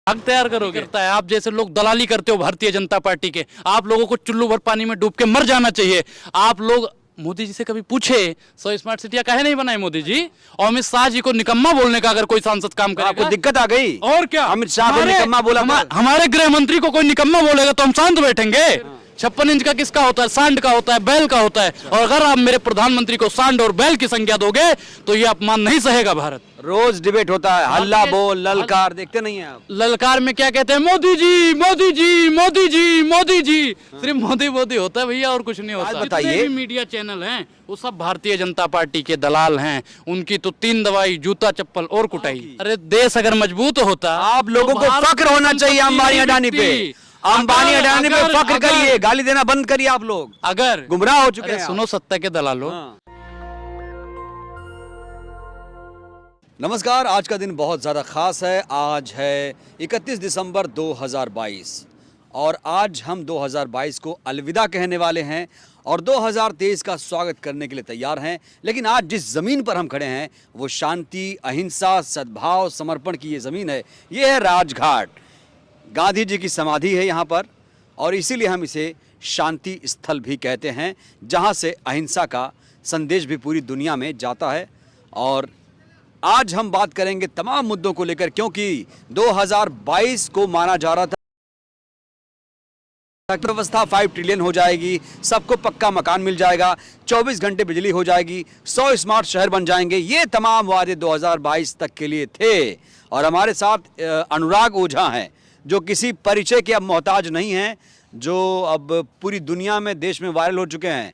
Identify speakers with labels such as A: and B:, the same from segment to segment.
A: आग तैयार करोगे करता है। आप जैसे लोग दलाली करते हो भारतीय जनता पार्टी के, आप लोगों को चुल्लू भर पानी में डूब के मर जाना चाहिए। आप लोग मोदी जी से कभी पूछे 100 स्मार्ट सिटियां काहे नहीं बनाई मोदी जी? और अमित शाह जी को निकम्मा बोलने का अगर कोई सांसद काम करेगा,
B: आपको दिक्कत आ गई?
A: और क्या,
B: अमित शाह को निकम्मा बोला?
A: हमारे गृह मंत्री को कोई निकम्मा बोलेगा तो हम शांत बैठेंगे? 56 इंच का किसका होता है? सांड का होता है, बैल का होता है। और अगर आप मेरे प्रधानमंत्री को सांड और बैल की संज्ञा दोगे तो ये अपमान नहीं सहेगा भारत।
B: रोज डिबेट होता है, हल्ला बोल ललकार, देखते नहीं है आप?
A: ललकार में क्या कहते हैं? मोदी जी मोदी जी मोदी जी मोदी जी, सिर्फ मोदी मोदी होता है भैया, और कुछ नहीं होता।
B: बताइए,
A: जितने भी मीडिया चैनल हैं वो सब भारतीय जनता पार्टी के दलाल हैं। उनकी तो 3 दवाई, जूता चप्पल और कुटाई। अरे देश अगर मजबूत होता,
B: आप लोगों को फक्र होना चाहिए अंबानी अडानी पे। अंबानी अडानी पे फक्र करिए, गाली देना बंद करिए। आप लोग
A: अगर
B: गुमराह हो चुके हैं।
A: सुनो सत्ता के दलालों,
B: नमस्कार। आज का दिन बहुत ज़्यादा ख़ास है। आज है 31 दिसंबर 2022 और आज हम 2022 को अलविदा कहने वाले हैं और 2023 का स्वागत करने के लिए तैयार हैं। लेकिन आज जिस ज़मीन पर हम खड़े हैं वो शांति, अहिंसा, सद्भाव, समर्पण की ये ज़मीन है। ये है राजघाट। गांधी जी की समाधि है यहाँ पर और इसीलिए हम इसे शांति स्थल भी कहते हैं, जहाँ से अहिंसा का संदेश भी पूरी दुनिया में जाता है। और आज हम बात करेंगे तमाम मुद्दों को लेकर, क्योंकि 2022 को माना जा रहा था अर्थव्यवस्था 5 ट्रिलियन हो जाएगी, सबको पक्का मकान मिल जाएगा, 24 घंटे बिजली हो जाएगी, 100 स्मार्ट शहर बन जाएंगे। ये तमाम वादे 2022 तक के लिए थे। और हमारे साथ अनुराग ओझा हैं, जो किसी परिचय के अब मोहताज नहीं हैं, जो अब पूरी दुनिया में, देश में वायरल हो चुके हैं।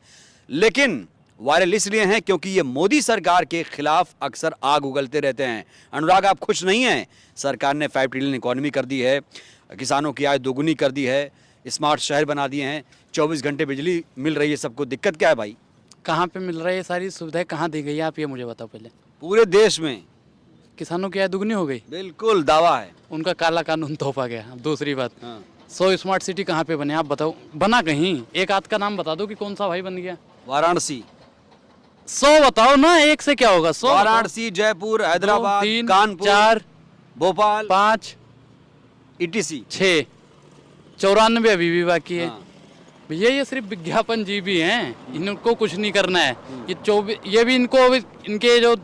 B: लेकिन वायरल इसलिए हैं क्योंकि ये मोदी सरकार के खिलाफ अक्सर आग उगलते रहते हैं। अनुराग, आप खुश नहीं हैं? सरकार ने 5 ट्रिलियन इकॉनमी कर दी है, किसानों की आय दोगुनी कर दी है, स्मार्ट शहर बना दिए हैं, 24 घंटे बिजली मिल रही है सबको। दिक्कत क्या है भाई?
A: कहाँ पे मिल रहा है? ये सारी सुविधाएं कहाँ दी गई है? आप ये मुझे बताओ पहले।
B: पूरे देश में
A: किसानों की आय दुगनी हो गई?
B: बिल्कुल दावा है।
A: उनका काला कानून तोपा गया। अब दूसरी बात,
B: हाँ।
A: 100 स्मार्ट सिटी कहाँ पे बने? आप बताओ। बना कहीं? एक आध का नाम बता दो कि कौन सा भाई बन गया।
B: वाराणसी।
A: 100 बताओ ना, एक से क्या होगा? 100
B: वाराणसी, जयपुर, हैदराबाद,
A: 3,
B: कानपुर,
A: 4,
B: भोपाल,
A: 5,
B: ETC
A: 6, 94 अभी भी बाकी है।
B: हाँ।
A: भैया ये सिर्फ विज्ञापन जीबी हैं, इनको कुछ नहीं करना है। ये 24, ये भी इनको, इनके जो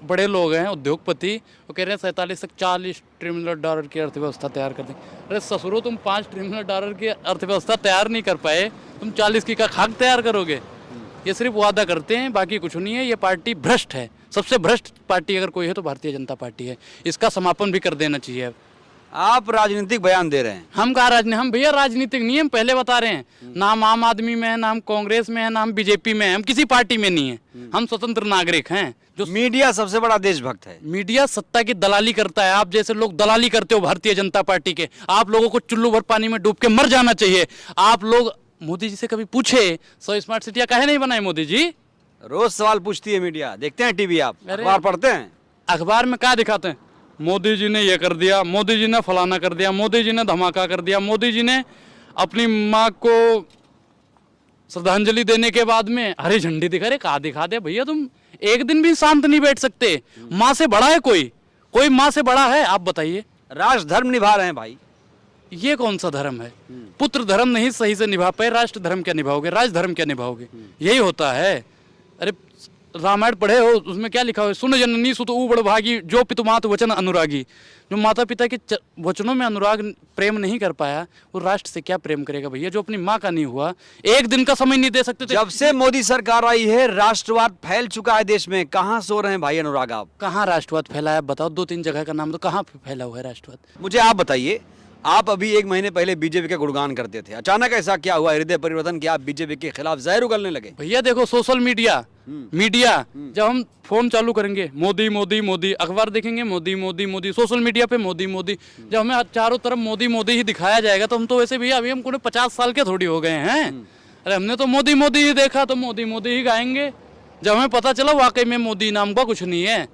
A: बड़े लोग हैं उद्योगपति, वो कह रहे हैं 47 से 40 ट्रिलियन डॉलर की अर्थव्यवस्था तैयार कर दें। अरे ससुरो, तुम 5 ट्रिलियन डॉलर की अर्थव्यवस्था तैयार नहीं कर पाए, तुम 40 की का खाक तैयार करोगे? ये सिर्फ वादा करते हैं, बाकी कुछ नहीं है। ये पार्टी भ्रष्ट है। सबसे भ्रष्ट पार्टी अगर कोई है तो भारतीय जनता पार्टी है। इसका समापन भी कर देना चाहिए।
B: आप राजनीतिक बयान दे रहे हैं।
A: हम कहा राजनीति? हम भैया राजनीतिक नहीं है, हम पहले बता रहे हैं। नाम आम आदमी में है, नाम कांग्रेस में है, नाम बीजेपी में है, हम किसी पार्टी में नहीं है। हम स्वतंत्र नागरिक हैं। जो
B: मीडिया सबसे बड़ा देशभक्त है।
A: मीडिया सत्ता की दलाली करता है। आप जैसे लोग दलाली करते हो भारतीय जनता पार्टी के, आप लोगों को चुल्लू भर पानी में डूब के मर जाना चाहिए। आप लोग मोदी जी से कभी पूछे 100 स्मार्ट सिटियां काहे नहीं बनाई मोदी जी?
B: रोज सवाल पूछती है मीडिया। देखते हैं टीवी? आप अखबार पढ़ते हैं?
A: अखबार में क्या दिखाते हैं? मोदी जी ने ये कर दिया, मोदी जी ने फलाना कर दिया, मोदी जी ने धमाका कर दिया, मोदी जी ने अपनी माँ को श्रद्धांजलि देने के बाद में हरी झंडी दिखा रहे। कहा दिखा दे भैया? तुम एक दिन भी शांत नहीं बैठ सकते। माँ से बड़ा है कोई माँ से बड़ा है? आप बताइए।
B: राष्ट्र धर्म निभा रहे हैं भाई।
A: ये कौन सा धर्म है? पुत्र धर्म नहीं सही से निभा पाए, राष्ट्र धर्म क्या निभाओगे? राज धर्म क्या निभाओगे? यही होता है। अरे रामायण पढ़े हो, उसमें क्या लिखा हो? सुन जननी सुत ऊ बड़ भागी, जो पितुमात वचन अनुरागी। जो माता पिता के वचनों में अनुराग, प्रेम नहीं कर पाया, वो राष्ट्र से क्या प्रेम करेगा भैया? जो अपनी माँ का नहीं हुआ, एक दिन का समय नहीं दे सकते थे।
B: जब से मोदी सरकार आई है राष्ट्रवाद फैल चुका है देश में। कहाँ सो रहे हैं भाई अनुराग आप?
A: कहाँ राष्ट्रवाद फैला है? बताओ 2-3 जगह का नाम तो। कहाँ फैला हुआ है राष्ट्रवाद?
B: मुझे आप बताइए। आप अभी 1 महीने पहले बीजेपी का गुणगान करते थे, अचानक ऐसा क्या हुआ हृदय परिवर्तन कि आप बीजेपी के खिलाफ जहर उगलने लगे?
A: भैया देखो, सोशल मीडिया जब हम फोन चालू करेंगे मोदी मोदी मोदी, अखबार देखेंगे मोदी मोदी मोदी, सोशल मीडिया पे मोदी मोदी, जब हमें चारों तरफ मोदी मोदी ही दिखाया जाएगा तो हम तो वैसे भी, अभी हम 50 साल के थोड़ी हो गए हैं। अरे हमने तो मोदी मोदी ही देखा तो मोदी मोदी ही गाएंगे। जब हमें पता चला वाकई में मोदी नाम का कुछ नहीं है।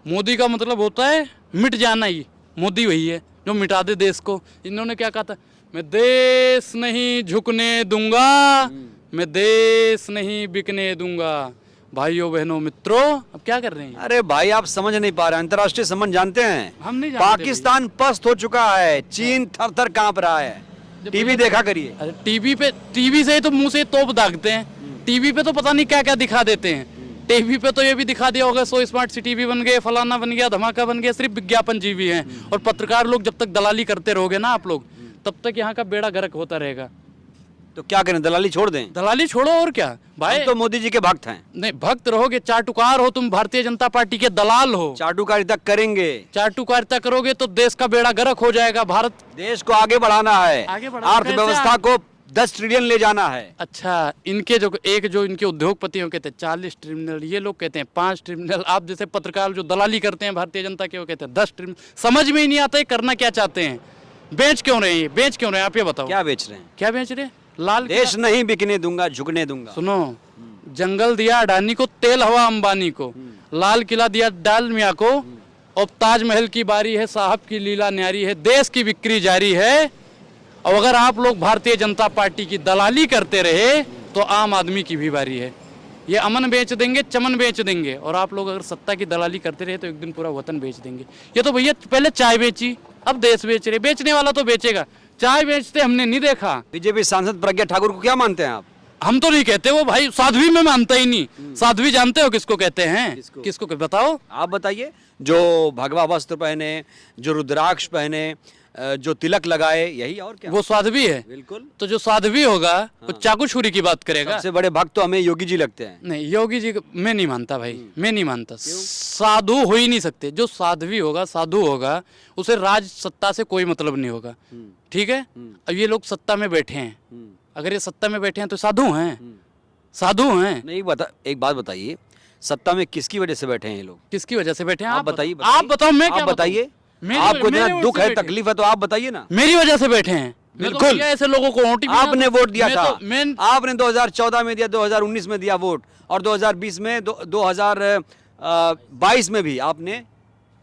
A: मोदी का मतलब होता है मिट जाना ही। मोदी वही है जो मिटा दे देश को। इन्होंने क्या कहा था? मैं देश नहीं झुकने दूंगा, मैं देश नहीं बिकने दूंगा। भाइयों बहनों मित्रों, अब क्या कर रहे हैं?
B: अरे भाई आप समझ नहीं पा रहे, अंतर्राष्ट्रीय संबंध जानते हैं?
A: हम नहीं जानते
B: पाकिस्तान पस्त हो चुका है, चीन थर थर कांप रहा है। टीवी देखा करिए।
A: अरे टीवी से ही तो मुंह से तोप दागते हैं। टीवी पे तो पता नहीं क्या क्या दिखा देते हैं। टीवी पे तो ये भी दिखा दिया होगा 100 स्मार्ट सिटी भी बन गए, फलाना बन गया, धमाका बन गया। सिर्फ विज्ञापन जीवी हैं। और पत्रकार लोग जब तक दलाली करते रहोगे ना आप लोग, तब तक यहाँ का बेड़ा गर्क होता रहेगा।
B: तो क्या करें, दलाली छोड़ दें?
A: दलाली छोड़ो और क्या भाई।
B: हम तो मोदी जी के भक्त हैं।
A: नहीं, भक्त रहोगे, चाटुकार हो तुम, भारतीय जनता पार्टी के दलाल हो।
B: चाटुकारिता करेंगे,
A: चाटुकारिता करोगे तो देश का बेड़ा गर्क हो जाएगा। भारत
B: देश को आगे बढ़ाना है,
A: आगे बढ़ाना,
B: अर्थव्यवस्था को 10 ट्रिलियन ले जाना है।
A: अच्छा, इनके जो इनके उद्योगपतियों कहते हैं 40 ट्रिलियन, ये लोग कहते हैं 5 ट्रिलियन। आप जैसे पत्रकार जो दलाली करते हैं भारतीय जनता के, वो कहते हैं 10 ट्रिलियन। समझ में ही नहीं आता है करना क्या चाहते हैं। बेच क्यों रहे हैं, बेच क्यों रहे हैं, आप ये बताओ।
B: क्या बेच रहे हैं?
A: क्या बेच रहे हैं? लाल
B: देश नहीं बिकने दूंगा, झुकने दूंगा।
A: सुनो, जंगल दिया अडानी को, तेल हवा अंबानी को, लाल किला दिया डाल मियाँ को, अब ताजमहल की बारी है, साहब की लीला न्यारी है, देश की बिक्री जारी है। और अगर आप लोग भारतीय जनता पार्टी की दलाली करते रहे तो आम आदमी की भी बारी है। ये अमन बेच देंगे, चमन बेच देंगे। और आप लोग अगर सत्ता की दलाली करते रहे तो एक दिन पूरा वतन बेच देंगे। ये तो भैया पहले चाय बेची, अब देश बेच रहे। बेचने वाला तो बेचेगा, चाय बेचते हमने नहीं देखा।
B: बीजेपी सांसद प्रज्ञा ठाकुर को क्या मानते हैं आप?
A: हम तो नहीं कहते, वो भाई साध्वी में मानता ही नहीं। साध्वी जानते हो किसको कहते हैं? किसको बताओ,
B: आप बताइए। जो भगवा वस्त्र पहने, जो रुद्राक्ष पहने, जो तिलक लगाए, यही और क्या?
A: वो साध्वी है।
B: बिल्कुल।
A: तो जो साध्वी होगा वो चाकू छुरी की बात करेगा।
B: सबसे बड़े भक्त तो हमें योगी जी लगते हैं।
A: नहीं, योगी जी मैं नहीं मानता भाई, मैं नहीं मानता। साधु हो ही नहीं सकते। जो साध्वी होगा, साधु होगा, उसे राज सत्ता से कोई मतलब नहीं होगा। ठीक है। अब ये लोग सत्ता में बैठे हैं, अगर ये सत्ता में बैठे हैं तो साधु हैं, साधु हैं।
B: नहीं एक बात बताइए, सत्ता में किसकी वजह से बैठे हैं ये लोग?
A: किसकी वजह से बैठे हैं?
B: आप बताइए।
A: आप बताओ, मैं क्या
B: बताइए। आपको इतना दुख है, तकलीफ है, तो आप बताइए ना।
A: मेरी वजह से बैठे हैं।
B: बिल्कुल।
A: ऐसे लोगों को वोट
B: आपने वोट दिया था, आपने 2014 में दिया, 2019 में दिया वोट, और 2020 में 2022 में भी आपने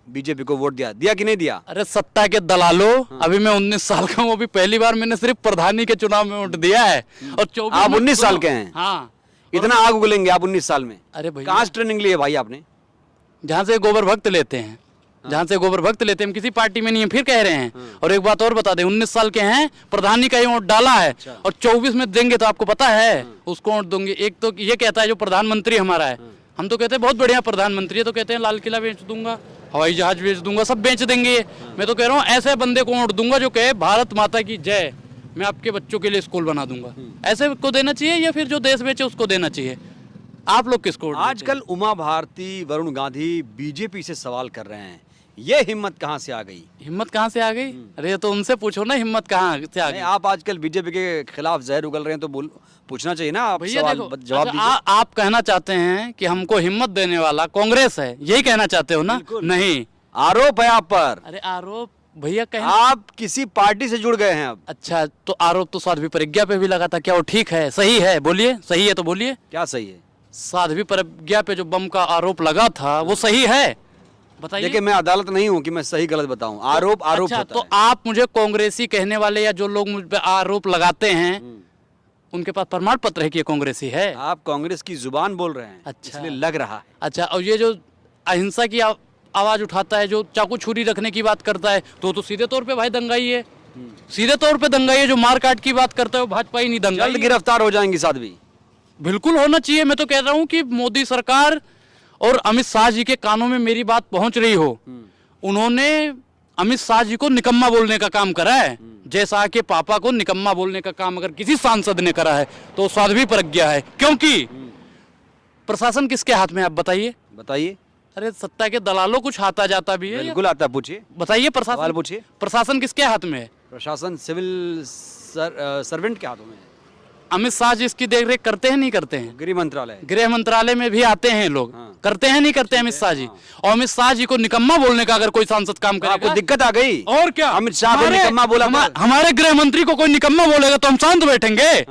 B: बीजेपी को वोट दिया कि नहीं दिया?
A: अरे सत्ता के दलालो, अभी मैं 19 साल का हूँ, अभी पहली बार मैंने सिर्फ प्रधानी के चुनाव में वोट दिया है। और 24
B: आप 19 साल के हैं?
A: हाँ।
B: इतना आग उगलेंगे आप 19 साल में?
A: अरे भाई,
B: कहाँ से ट्रेनिंग ली है भाई आपने?
A: जहाँ से गोबर भक्त लेते हैं, जहाँ से गोबर भक्त लेते हैं। हम किसी पार्टी में नहीं है, फिर कह रहे हैं। और एक बात और बता दें, 19 साल के हैं, प्रधानी का ही वोट डाला है। और 24 में देंगे तो आपको पता है उसको वोट दूंगे। एक तो ये कहता है जो प्रधानमंत्री हमारा है, हम तो कहते हैं बहुत बढ़िया प्रधानमंत्री है, तो कहते हैं लाल किला बेच दूंगा, हवाई जहाज बेच दूंगा, सब बेच देंगे। मैं तो कह रहा हूँ ऐसे बंदे को वोट दूंगा जो कहे भारत माता की जय, मैं आपके बच्चों के लिए स्कूल बना दूंगा। ऐसे को देना चाहिए, या फिर जो देश बेचे उसको देना चाहिए? आप लोग किसको?
B: आजकल उमा भारती, वरुण गांधी बीजेपी से सवाल कर रहे हैं, ये हिम्मत कहाँ से आ गई?
A: हिम्मत कहाँ से आ गई? अरे तो उनसे पूछो ना, हिम्मत कहाँ से आ गई?
B: आप आजकल बीजेपी के खिलाफ जहर उगल रहे हैं, तो पूछना चाहिए ना। आप सवाल जवाब दीजिए।
A: आप कहना चाहते हैं कि हमको हिम्मत देने वाला कांग्रेस है, यही कहना चाहते हो ना? नहीं,
B: आरोप है आप पर।
A: अरे आरोप भैया
B: आप किसी पार्टी से जुड़ गए हैं अब।
A: अच्छा, तो आरोप तो साध्वी प्रज्ञा पे भी लगा था, क्या वो ठीक है, सही है? बोलिए, सही है तो बोलिए।
B: क्या सही है?
A: साध्वी प्रज्ञा पे जो बम का आरोप लगा था वो सही है? बताइए।
B: देखिए, मैं अदालत नहीं हूँ कि मैं सही गलत बताऊं। आरोप आरोप
A: अच्छा,
B: होता
A: तो
B: है।
A: आप मुझे कांग्रेसी कहने वाले या जो लोग मुझ पे आरोप लगाते हैं, उनके पास प्रमाण पत्र है कि ये कांग्रेसी है?
B: आप कांग्रेस की जुबान बोल रहे हैं।
A: अच्छा,
B: इसलिए लग रहा है।
A: अच्छा, और ये जो अहिंसा की आवाज उठाता है, जो चाकू छुरी रखने की बात करता है, तो सीधे तौर पे भाई दंगाई है। सीधे तौर पे दंगाई है। जो मार काट की बात करता है वो भाजपा ही नहीं, दंगाई।
B: जल्द गिरफ्तार हो जाएंगी साध्वी।
A: बिल्कुल होना चाहिए। मैं तो कह रहा हूँ कि मोदी सरकार और अमित शाह जी के कानों में मेरी बात पहुंच रही हो। उन्होंने अमित शाह जी को निकम्मा बोलने का काम करा है, जैसा के पापा को निकम्मा बोलने का काम अगर किसी सांसद ने करा है तो साध्वी प्रज्ञा है। क्योंकि प्रशासन किसके हाथ में है, आप बताइए।
B: बताइए।
A: अरे सत्ता के दलालों कुछ आता जाता भी है।
B: बिल्कुल आता, पूछिए,
A: बताइए। प्रशासन
B: पूछिए।
A: प्रशासन किसके हाथ में है?
B: प्रशासन सिविल सर्वेंट के हाथों में है।
A: अमित शाह जी इसकी देखरेख करते हैं, नहीं करते हैं?
B: गृह मंत्रालय,
A: गृह मंत्रालय में भी आते हैं लोग। करते हैं, नहीं करते हैं अमित शाह जी? और अमित शाह जी को निकम्मा बोलने का अगर कोई सांसद काम करेगा,
B: आपको दिक्कत आ गई?
A: और क्या,
B: अमित शाह को निकम्मा बोला?
A: हमारे गृह मंत्री को कोई निकम्मा बोलेगा तो हम शांत बैठेंगे?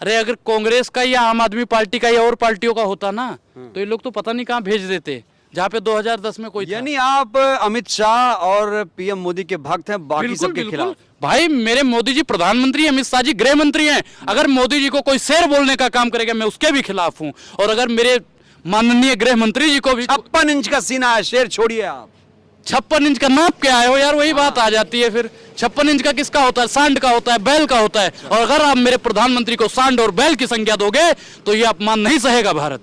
A: अरे अगर कांग्रेस का या आम आदमी पार्टी का या और पार्टियों का होता ना, तो ये लोग तो पता नहीं कहाँ भेज देते, जहाँ पे 2010 में कोई था।
B: यानी आप अमित शाह और पीएम मोदी के भक्त हैं, बाकी सबके खिलाफ?
A: भाई मेरे मोदी जी प्रधानमंत्री, अमित शाह जी गृह मंत्री हैं। अगर मोदी जी को कोई शेर बोलने का काम करेगा मैं उसके भी खिलाफ हूं। और अगर मेरे माननीय गृह मंत्री जी को भी
B: 56 इंच का सीना है, शेर छोड़िए आप।
A: 56 इंच का नाप क्या है हो यार, वही बात आ जाती है फिर। 56 इंच का किसका होता है? सांड का होता है, बैल का होता है। और अगर आप मेरे प्रधानमंत्री को सांड और बैल की संज्ञा दोगे तो ये अपमान नहीं सहेगा भारत।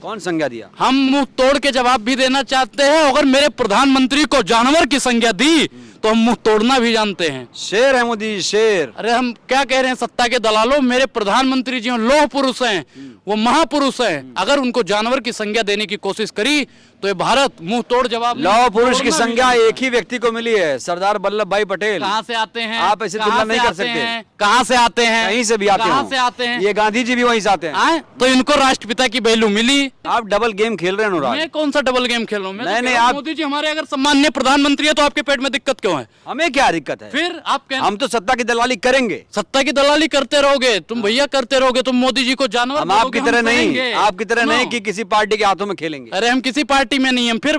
B: कौन संज्ञा दिया?
A: हम मुंह तोड़ के जवाब भी देना चाहते हैं, अगर मेरे प्रधानमंत्री को जानवर की संज्ञा दी तो हम मुंह तोड़ना भी जानते हैं।
B: शेर है मोदी जी, शेर।
A: अरे हम क्या कह रहे हैं सत्ता के दलालों, मेरे प्रधानमंत्री जी लौह पुरुष हैं, वो महापुरुष हैं। अगर उनको जानवर की संज्ञा देने की कोशिश करी तो ये भारत मुंह तोड़ जवाब।
B: लौह पुरुष की
A: तोड़ना भी
B: संज्ञा एक ही व्यक्ति को मिली है, सरदार वल्लभ भाई पटेल।
A: कहाँ से आते हैं?
B: आप ऐसे तुलना नहीं कर सकते।
A: कहाँ से आते हैं?
B: कहीं से भी आते
A: कहाँ
B: हो।
A: से आते हैं?
B: ये गांधी जी भी वहीं से आते हैं।
A: आए? तो इनको राष्ट्रपिता की वैल्यू मिली।
B: आप डबल गेम खेल रहे हैं अनुराग।
A: मैं कौन सा डबल गेम खेल रहा हूँ? मैं तो
B: नहीं,
A: कह
B: नहीं,
A: रहा हूँ,
B: आप-
A: मोदी जी हमारे अगर सम्माननीय प्रधानमंत्री है तो आपके पेट में दिक्कत क्यों है?
B: हमें क्या दिक्कत है?
A: फिर आप कह
B: हम तो सत्ता की दलाली करेंगे।
A: सत्ता की दलाली करते रहोगे तुम भैया, करते रहोगे तुम। मोदी जी को जानवर
B: हम
A: बोलोगे,
B: आपकी तरह नहीं,
A: कहेंगे।
B: आपकी तरह नहीं
A: सुनो,
B: कि किसी पार्टी के हाथों में खेलेंगे।
A: अरे हम किसी पार्टी में नहीं, हम फिर